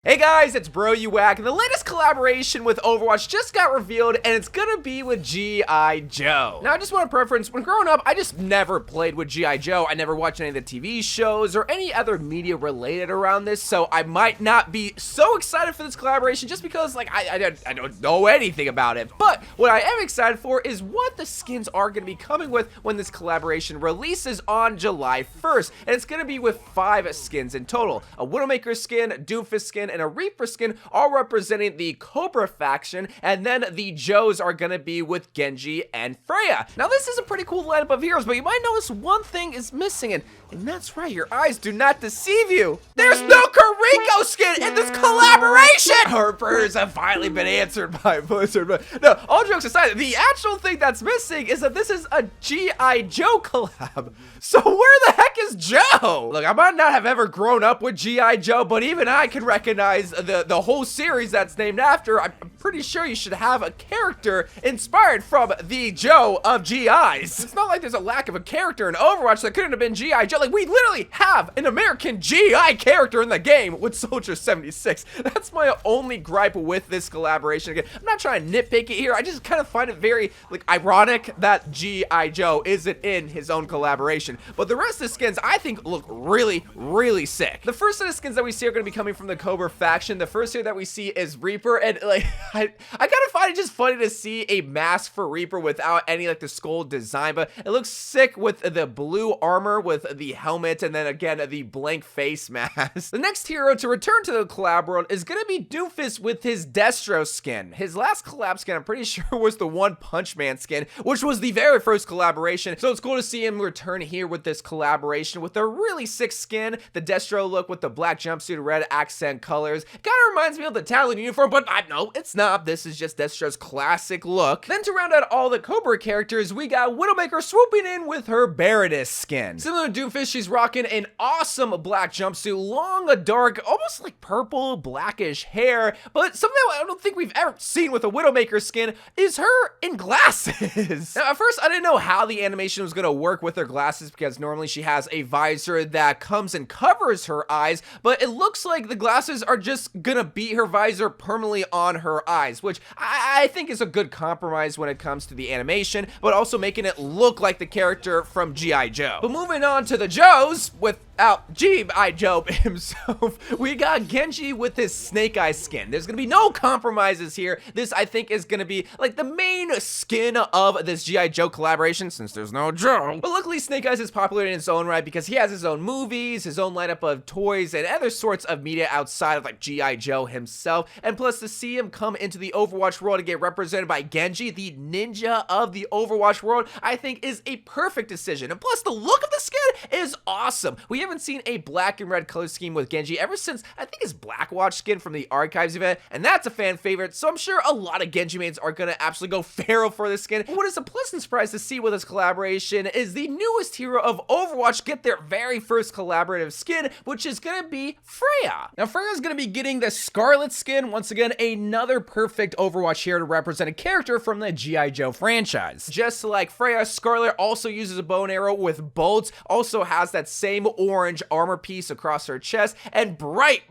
Hey guys, it's Bro You Whack, and the latest collaboration with Overwatch just got revealed, and it's gonna be with G.I. Joe. Now, I just want to preference, when growing up, I just never played with G.I. Joe. I never watched any of the TV shows or any other media related around this, so I might not be so excited for this collaboration just because, like, I don't know anything about it. But what I am excited for is what the skins are gonna be coming with when this collaboration releases on July 1st, and it's gonna be with 5 skins in total. A Widowmaker skin, Doomfist skin, and a Reaper skin, all representing the Cobra faction, and then the Joes are gonna be with Genji and Freja. Now this is a pretty cool lineup of heroes, but you might notice one thing is missing, and that's right, your eyes do not deceive you. There's no Kariko skin in this collaboration! Our prayers have finally been answered by Blizzard, but no, all jokes aside, the actual thing that's missing is that this is a G.I. Joe collab. So where the heck is Joe? Look, I might not have ever grown up with G.I. Joe, but even I can recognize the whole series that's named after. I'm pretty sure you should have a character inspired from the Joe of GIs. It's not like there's a lack of a character in Overwatch that couldn't have been G.I. Joe. Like, we literally have an American GI character in the game with Soldier 76. That's my only gripe with this collaboration. Again, I'm not trying to nitpick it here. I just kind of find it very, like, ironic that G.I. Joe isn't in his own collaboration. But the rest of the skins, I think, look really, really sick. The first set of skins that we see are going to be coming from the Cobra faction. The first here that we see is Reaper, and like I kind of find it just funny to see a mask for Reaper without any like the skull design, but it looks sick with the blue armor with the helmet and then again the blank face mask. The next hero to return to the collab world is gonna be Doomfist with his Destro skin. His last collab skin, I'm pretty sure, was the One Punch Man skin, which was the very first collaboration, so it's cool to see him return here with this collaboration with a really sick skin. The Destro look with the black jumpsuit, red accent colors, kind of reminds me of the Talon uniform, but no, it's not. This is just Destro's classic look. Then to round out all the Cobra characters, we got Widowmaker swooping in with her Baroness skin. Similar to Doomfist, she's rocking an awesome black jumpsuit, long, dark, almost like purple, blackish hair, but something I don't think we've ever seen with a Widowmaker skin is her in glasses. Now, at first, I didn't know how the animation was gonna work with her glasses because normally she has a visor that comes and covers her eyes, but it looks like the glasses are just gonna be her visor permanently on her eyes, which I think is a good compromise when it comes to the animation, but also making it look like the character from G.I. Joe. But moving on to the Joes, without G.I. Joe himself, we got Genji with his Snake Eye skin. There's gonna be no compromises here. This, I think, is gonna be like the main skin of this G.I. Joe collaboration, since there's no Joe. But luckily, Snake Eyes is popular in its own right because he has his own movies, his own lineup of toys, and other sorts of media outside of like G.I. Joe himself. And plus, to see him come into the Overwatch world and get represented by Genji, the ninja of the Overwatch world, I think is a perfect decision. And plus, the look of the skin is awesome. We haven't seen a black and red color scheme with Genji ever since, I think, his Blackwatch skin from the Archives event, and that's a fan favorite, so I'm sure a lot of Genji mains are gonna absolutely go feral for this skin. But what is a pleasant surprise to see with this collaboration is the newest hero of Overwatch get their very first collaborative skin, which is gonna be Freja. Now, Freja is gonna be getting the Scarelett skin, once again, another perfect Overwatch hero to represent a character from the G.I. Joe franchise. Just like Freja, Scarelett also uses a bow and arrow with bolts, also has that same orange armor piece across her chest, and bright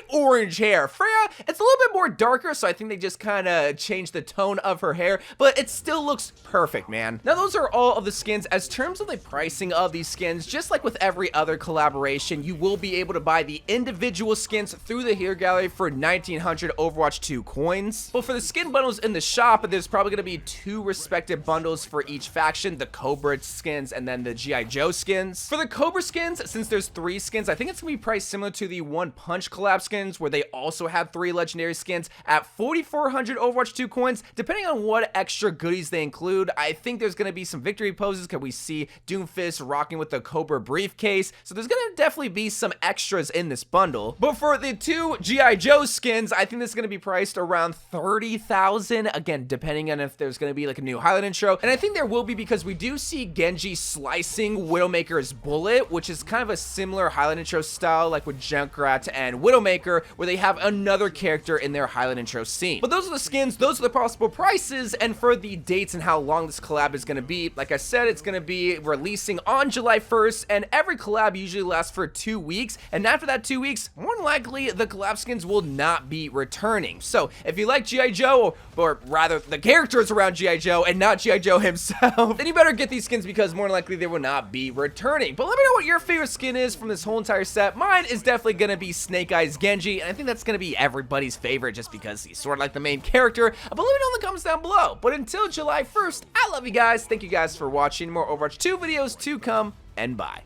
orange hair. Freja, it's a little bit more darker, so I think they just kind of changed the tone of her hair, but it still looks perfect, man. Now, those are all of the skins. As terms of the pricing of these skins, just like with every other collaboration, you will be able to buy the individual skins through the hero gallery for 1,900 Overwatch 2 coins. But for the skin bundles in the shop, there's probably going to be 2 respective bundles for each faction, the Cobra skins and then the G.I. Joe skins. For the Cobra skins, since there's 3 skins, I think it's going to be priced similar to the One Punch collab skins, where they also have 3 legendary skins at 4,400 Overwatch 2 coins. Depending on what extra goodies they include, I think there's going to be some victory poses because we see Doomfist rocking with the Cobra briefcase, so there's going to definitely be some extras in this bundle. But for the 2 G.I. Joe skins, I think this is going to be priced around 30,000, again, depending on if there's going to be like a new highlight intro, and I think there will be because we do see Genji slicing Widowmaker's bullet, which is kind of a similar highlight intro style like with Junkrat and Widowmaker, where they have another character in their highlight intro scene. But those are the skins, those are the possible prices, and for the dates and how long this collab is going to be, like I said, it's going to be releasing on July 1st, and every collab usually lasts for 2 weeks, and after that 2 weeks, more than likely, the collab skins will not be returning. So, if you like G.I. Joe, or rather, the characters around G.I. Joe, and not G.I. Joe himself, then you better get these skins because more than likely, they will not be returning. But let me know what your favorite skin is from this whole entire set. Mine is definitely going to be Snake Eyes Genji, and I think that's going to be everybody's favorite just because he's sort of like the main character. But let me know in the comments down below. But until July 1st, I love you guys. Thank you guys for watching. More Overwatch 2 videos to come, and bye.